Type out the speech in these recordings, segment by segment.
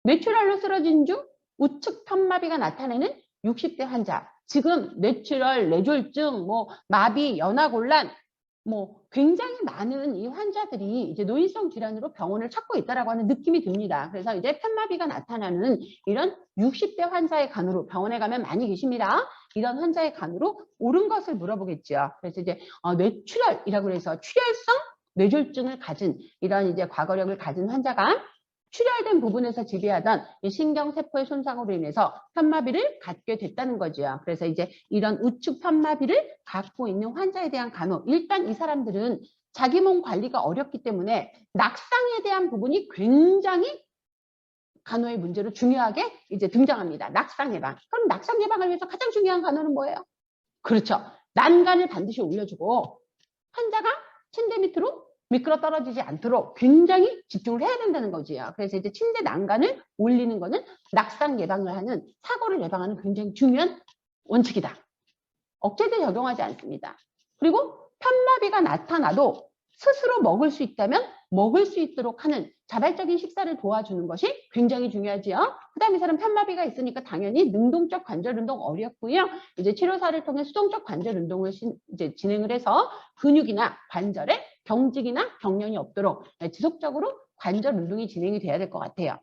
뇌출혈로 쓰러진 중 우측 편마비가 나타내는 60대 환자. 지금 뇌출혈, 뇌졸중, 마비, 연화곤란, 굉장히 많은 이 환자들이 이제 노인성 질환으로 병원을 찾고 있다라고 하는 느낌이 듭니다. 그래서 이제 편마비가 나타나는 이런 60대 환자의 간호로 병원에 가면 많이 계십니다. 이런 환자의 간호로 옳은 것을 물어보겠죠. 그래서 이제 뇌출혈이라고 해서 출혈성 뇌졸중을 가진 이런 이제 과거력을 가진 환자가 출혈된 부분에서 지배하던 이 신경세포의 손상으로 인해서 편마비를 갖게 됐다는 거죠. 그래서 이제 이런 우측 편마비를 갖고 있는 환자에 대한 간호. 일단 이 사람들은 자기 몸 관리가 어렵기 때문에 낙상에 대한 부분이 굉장히 간호의 문제로 중요하게 이제 등장합니다. 낙상 예방. 그럼 낙상 예방을 위해서 가장 중요한 간호는 뭐예요? 그렇죠. 난간을 반드시 올려주고 환자가 침대 밑으로 미끄러 떨어지지 않도록 굉장히 집중을 해야 된다는 거지요. 그래서 이제 침대 난간을 올리는 거는 낙상 예방을 하는, 사고를 예방하는 굉장히 중요한 원칙이다. 억제제 적용하지 않습니다. 그리고 편마비가 나타나도 스스로 먹을 수 있다면 먹을 수 있도록 하는 자발적인 식사를 도와주는 것이 굉장히 중요하지요. 그 다음에 이 사람 편마비가 있으니까 당연히 능동적 관절 운동 어렵고요. 이제 치료사를 통해 수동적 관절 운동을 이제 진행을 해서 근육이나 관절에 경직이나 경련이 없도록 지속적으로 관절 운동이 진행이 돼야 될 것 같아요.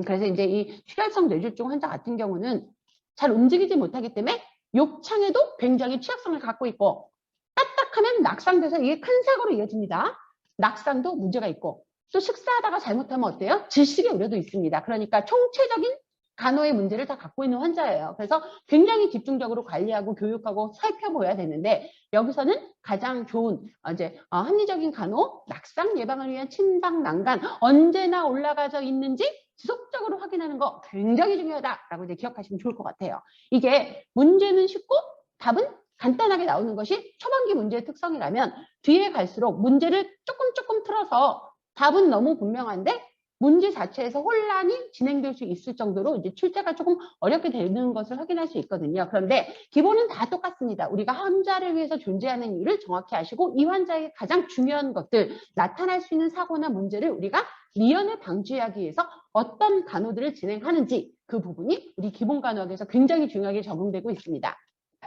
그래서 이제 이 출혈성 뇌졸중 환자 같은 경우는 잘 움직이지 못하기 때문에 욕창에도 굉장히 취약성을 갖고 있고, 딱딱하면 낙상돼서 이게 큰 사고로 이어집니다. 낙상도 문제가 있고, 또 식사하다가 잘못하면 어때요? 질식의 우려도 있습니다. 그러니까 총체적인 간호의 문제를 다 갖고 있는 환자예요. 그래서 굉장히 집중적으로 관리하고 교육하고 살펴봐야 되는데, 여기서는 가장 좋은 이제 합리적인 간호, 낙상 예방을 위한 침상 난간 언제나 올라가져 있는지 지속적으로 확인하는 거 굉장히 중요하다라고 이제 기억하시면 좋을 것 같아요. 이게 문제는 쉽고 답은 간단하게 나오는 것이 초반기 문제의 특성이라면, 뒤에 갈수록 문제를 조금 틀어서 답은 너무 분명한데 문제 자체에서 혼란이 진행될 수 있을 정도로 이제 출제가 조금 어렵게 되는 것을 확인할 수 있거든요. 그런데 기본은 다 똑같습니다. 우리가 환자를 위해서 존재하는 이유를 정확히 아시고, 이 환자의 가장 중요한 것들, 나타날 수 있는 사고나 문제를 우리가 미연에 방지하기 위해서 어떤 간호들을 진행하는지, 그 부분이 우리 기본 간호학에서 굉장히 중요하게 적용되고 있습니다.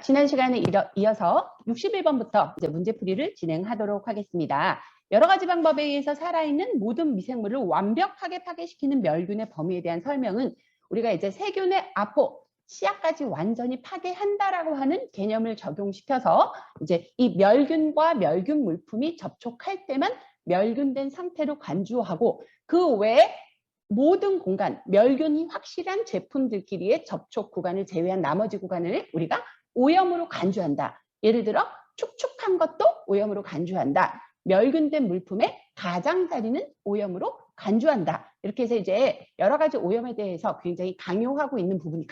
지난 시간에 이어서 61번부터 이제 문제풀이를 진행하도록 하겠습니다. 여러 가지 방법에 의해서 살아있는 모든 미생물을 완벽하게 파괴시키는 멸균의 범위에 대한 설명은 우리가 이제 세균의 아포, 씨앗까지 완전히 파괴한다라고 하는 개념을 적용시켜서 이제 이 멸균과 멸균 물품이 접촉할 때만 멸균된 상태로 간주하고, 그 외에 모든 공간, 멸균이 확실한 제품들끼리의 접촉 구간을 제외한 나머지 구간을 우리가 오염으로 간주한다. 예를 들어 축축한 것도 오염으로 간주한다. 멸균된 물품의 가장자리는 오염으로 간주한다. 이렇게 해서 이제 여러 가지 오염에 대해서 굉장히 강조하고 있는 부분이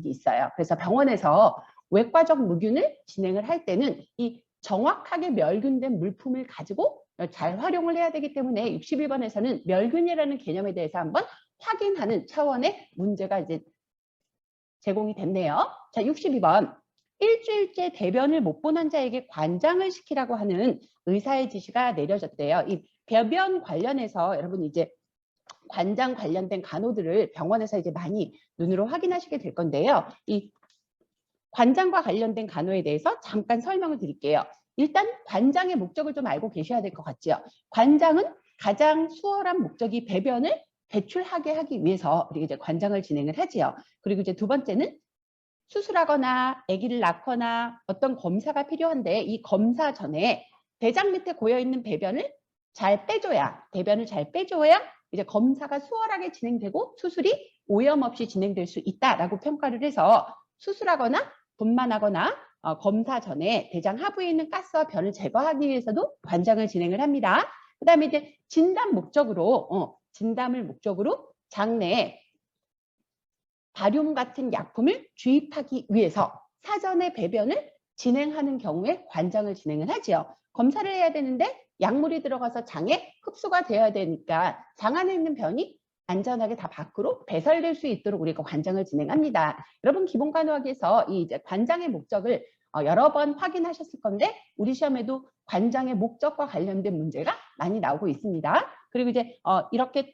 있어요. 그래서 병원에서 외과적 무균을 진행을 할 때는 이 정확하게 멸균된 물품을 가지고 잘 활용을 해야 되기 때문에 61번에서는 멸균이라는 개념에 대해서 한번 확인하는 차원의 문제가 이제 제공이 됐네요. 자, 62번. 일주일째 대변을 못 본 환자에게 관장을 시키라고 하는 의사의 지시가 내려졌대요. 이 배변 관련해서 여러분 이제 관장 관련된 간호들을 병원에서 이제 많이 눈으로 확인하시게 될 건데요. 이 관장과 관련된 간호에 대해서 잠깐 설명을 드릴게요. 일단 관장의 목적을 좀 알고 계셔야 될 것 같죠. 관장은 가장 수월한 목적이 배변을 배출하게 하기 위해서 우리가 이제 관장을 진행을 하지요. 그리고 이제 두 번째는 수술하거나 아기를 낳거나 어떤 검사가 필요한데, 이 검사 전에 대장 밑에 고여있는 배변을 잘 빼줘야, 대변을 잘 빼줘야 이제 검사가 수월하게 진행되고 수술이 오염 없이 진행될 수 있다라고 평가를 해서, 수술하거나 분만하거나 검사 전에 대장 하부에 있는 가스와 변을 제거하기 위해서도 관장을 진행을 합니다. 그 다음에 이제 진단을 목적으로 장내에 바륨 같은 약품을 주입하기 위해서 사전에 배변을 진행하는 경우에 관장을 진행을 하지요. 검사를 해야 되는데 약물이 들어가서 장에 흡수가 되어야 되니까 장 안에 있는 변이 안전하게 다 밖으로 배설될 수 있도록 우리가 관장을 진행합니다. 여러분 기본 간호학에서 이 이제 관장의 목적을 여러 번 확인하셨을 건데, 우리 시험에도 관장의 목적과 관련된 문제가 많이 나오고 있습니다. 그리고 이제 이렇게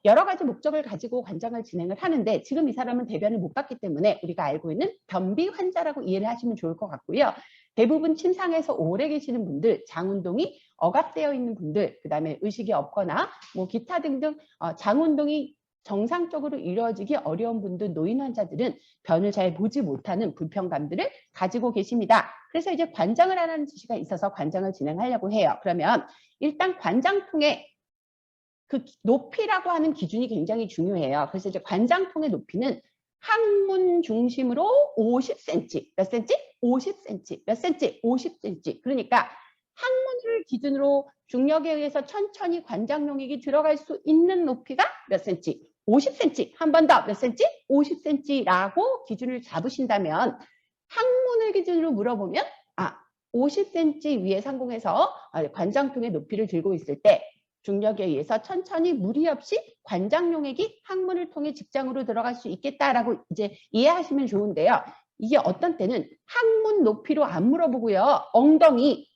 여러 가지 목적을 가지고 관장을 진행을 하는데 지금 이 사람은 대변을 못 봤기 때문에 우리가 알고 있는 변비 환자라고 이해를 하시면 좋을 것 같고요. 대부분 침상에서 오래 계시는 분들, 장운동이 억압되어 있는 분들, 그다음에 의식이 없거나 뭐 기타 등등 장운동이 정상적으로 이루어지기 어려운 분들, 노인 환자들은 변을 잘 보지 못하는 불편감들을 가지고 계십니다. 그래서 이제 관장을 하라는 지시가 있어서 관장을 진행하려고 해요. 그러면 일단 관장통의 그 높이라고 하는 기준이 굉장히 중요해요. 그래서 이제 관장통의 높이는 항문 중심으로 50cm, 몇 cm? 50cm, 몇 cm? 50cm. 그러니까 항문을 기준으로 중력에 의해서 천천히 관장 용액이 들어갈 수 있는 높이가 몇 cm? 50cm. 한 번 더 몇 cm? 50cm라고 기준을 잡으신다면 항문을 기준으로 물어보면 50cm 위에 상공에서 관장통의 높이를 들고 있을 때 중력에 의해서 천천히 무리 없이 관장 용액이 항문을 통해 직장으로 들어갈 수 있겠다라고 이제 이해하시면 좋은데요. 이게 어떤 때는 항문 높이로 안 물어보고요. 엉덩이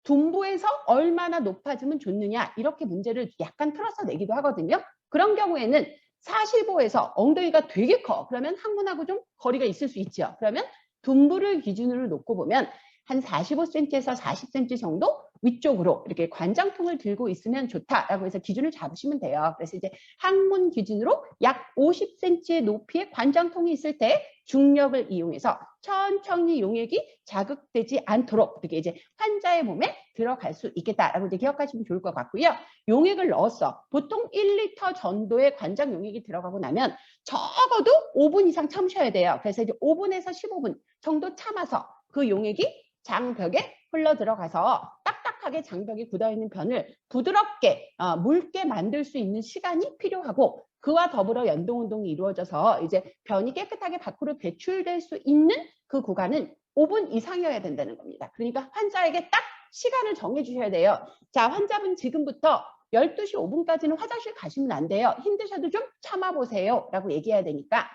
둔부에서 얼마나 높아지면 좋느냐 이렇게 문제를 약간 틀어서 내기도 하거든요. 그런 경우에는 45에서 엉덩이가 되게 커. 그러면 항문하고 좀 거리가 있을 수 있죠. 그러면 둔부를 기준으로 놓고 보면 한 45cm에서 40cm 정도 위쪽으로 이렇게 관장통을 들고 있으면 좋다라고 해서 기준을 잡으시면 돼요. 그래서 이제 항문 기준으로 약 50cm의 높이의 관장통이 있을 때 중력을 이용해서 천천히 용액이 자극되지 않도록 이렇게 이제 환자의 몸에 들어갈 수 있겠다라고 이제 기억하시면 좋을 것 같고요. 용액을 넣었어. 보통 1리터 정도의 관장 용액이 들어가고 나면 적어도 5분 이상 참으셔야 돼요. 그래서 이제 5분에서 15분 정도 참아서 그 용액이 장벽에 흘러 들어가서 딱딱하게 장벽에 굳어있는 변을 부드럽게 묽게 만들 수 있는 시간이 필요하고 그와 더불어 연동운동이 이루어져서 이제 변이 깨끗하게 밖으로 배출될 수 있는 그 구간은 5분 이상이어야 된다는 겁니다. 그러니까 환자에게 딱 시간을 정해 주셔야 돼요. 자, 환자분 지금부터 12시 5분까지는 화장실 가시면 안 돼요. 힘드셔도 좀 참아보세요 라고 얘기해야 되니까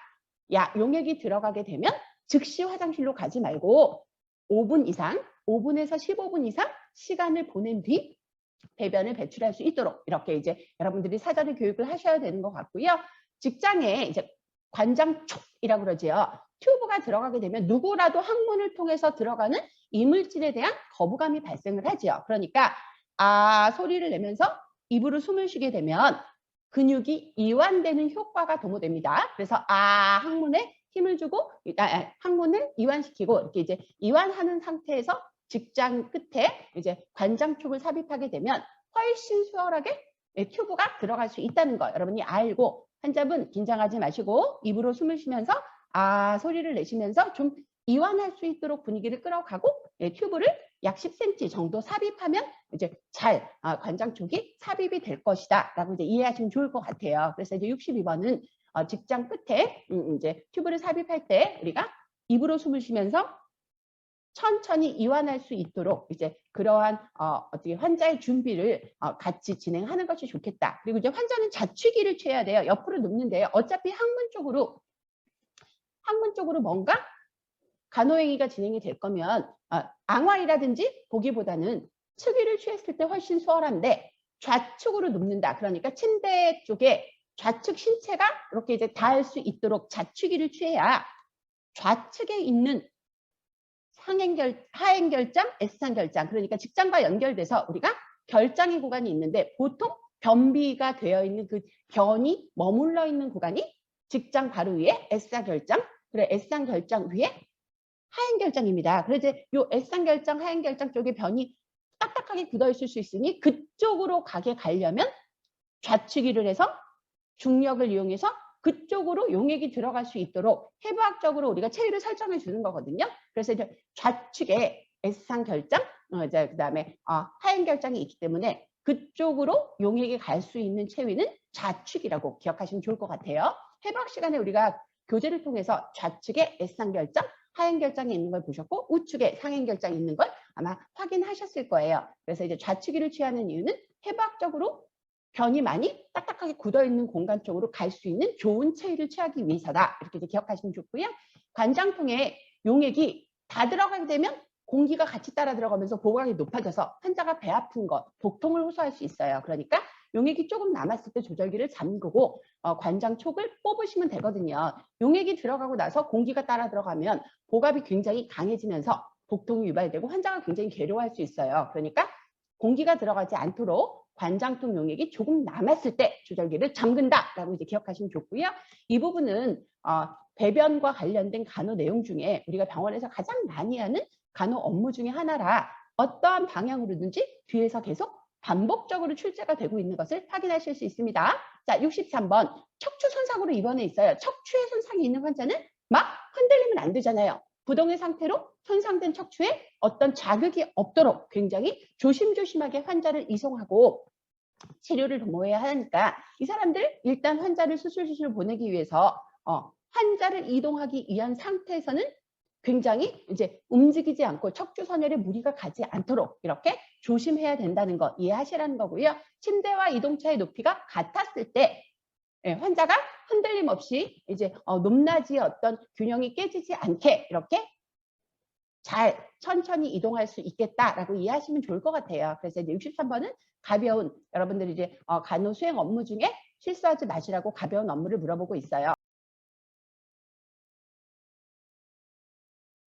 용액이 들어가게 되면 즉시 화장실로 가지 말고 5분 이상, 5분에서 15분 이상 시간을 보낸 뒤 배변을 배출할 수 있도록 이렇게 이제 여러분들이 사전에 교육을 하셔야 되는 것 같고요. 직장에 이제 관장촉이라고 그러죠. 튜브가 들어가게 되면 누구라도 항문을 통해서 들어가는 이물질에 대한 거부감이 발생을 하죠. 그러니까 소리를 내면서 입으로 숨을 쉬게 되면 근육이 이완되는 효과가 도모됩니다. 그래서 항문에 힘을 주고 항문을 이완시키고 이렇게 이제 이완하는 상태에서 직장 끝에 이제 관장촉을 삽입하게 되면 훨씬 수월하게 튜브가 들어갈 수 있다는 거 여러분이 알고 환자분 긴장하지 마시고 입으로 숨을 쉬면서 소리를 내시면서 좀 이완할 수 있도록 분위기를 끌어가고 튜브를 약 10cm 정도 삽입하면 이제 잘 관장촉이 삽입이 될 것이다 라고 이제 이해하시면 좋을 것 같아요. 그래서 이제 62번은 직장 끝에 이제 튜브를 삽입할 때 우리가 입으로 숨을 쉬면서 천천히 이완할 수 있도록 이제 그러한 어떻게 환자의 준비를 같이 진행하는 것이 좋겠다. 그리고 이제 환자는 자취기를 취해야 돼요. 옆으로 눕는데요. 어차피 항문 쪽으로 뭔가 간호행위가 진행이 될 거면 앙활이라든지 보기보다는 측위를 취했을 때 훨씬 수월한데 좌측으로 눕는다. 그러니까 침대 쪽에 좌측 신체가 이렇게 이제 닿을 수 있도록 자취기를 취해야 좌측에 있는 하행결장, S상결장 그러니까 직장과 연결돼서 우리가 결장의 구간이 있는데 보통 변비가 되어 있는 그 변이 머물러 있는 구간이 직장 바로 위에 S상결장 그래 S상결장 위에 하행결장입니다. 그래서 이제 요 S상결장, 하행결장 쪽에 변이 딱딱하게 굳어 있을 수 있으니 그쪽으로 가려면 좌측위를 해서 중력을 이용해서 그쪽으로 용액이 들어갈 수 있도록 해부학적으로 우리가 체위를 설정해 주는 거거든요. 그래서 이제 좌측에 S상 결장, 그다음에 하행 결장이 있기 때문에 그쪽으로 용액이 갈 수 있는 체위는 좌측이라고 기억하시면 좋을 것 같아요. 해부학 시간에 우리가 교재를 통해서 좌측에 S상 결장, 하행 결장이 있는 걸 보셨고 우측에 상행 결장이 있는 걸 아마 확인하셨을 거예요. 그래서 이제 좌측위를 취하는 이유는 해부학적으로 변이 많이 딱딱하게 굳어있는 공간 쪽으로 갈 수 있는 좋은 체위를 취하기 위해서다. 이렇게 이제 기억하시면 좋고요. 관장통에 용액이 다 들어가게 되면 공기가 같이 따라 들어가면서 보강이 높아져서 환자가 배 아픈 것, 복통을 호소할 수 있어요. 그러니까 용액이 조금 남았을 때 조절기를 잠그고 관장촉을 뽑으시면 되거든요. 용액이 들어가고 나서 공기가 따라 들어가면 복압이 굉장히 강해지면서 복통이 유발되고 환자가 굉장히 괴로워할 수 있어요. 그러니까 공기가 들어가지 않도록 관장통 용액이 조금 남았을 때 조절기를 잠근다라고 이제 기억하시면 좋고요. 이 부분은 배변과 관련된 간호 내용 중에 우리가 병원에서 가장 많이 하는 간호 업무 중에 하나라 어떠한 방향으로든지 뒤에서 계속 반복적으로 출제가 되고 있는 것을 확인하실 수 있습니다. 자, 63번 척추 손상으로 입원해 있어요. 척추에 손상이 있는 환자는 막 흔들리면 안 되잖아요. 부동의 상태로 손상된 척추에 어떤 자극이 없도록 굉장히 조심조심하게 환자를 이송하고 치료를 도모해야 하니까 이 사람들 일단 환자를 수술실로 보내기 위해서 환자를 이동하기 위한 상태에서는 굉장히 이제 움직이지 않고 척추 선열에 무리가 가지 않도록 이렇게 조심해야 된다는 거 이해하시라는 거고요. 침대와 이동차의 높이가 같았을 때 환자가 흔들림 없이 이제 높낮이의 어떤 균형이 깨지지 않게 이렇게 잘 천천히 이동할 수 있겠다라고 이해하시면 좋을 것 같아요. 그래서 이제 63번은 가벼운 여러분들이 이제 간호 수행 업무 중에 실수하지 마시라고 가벼운 업무를 물어보고 있어요.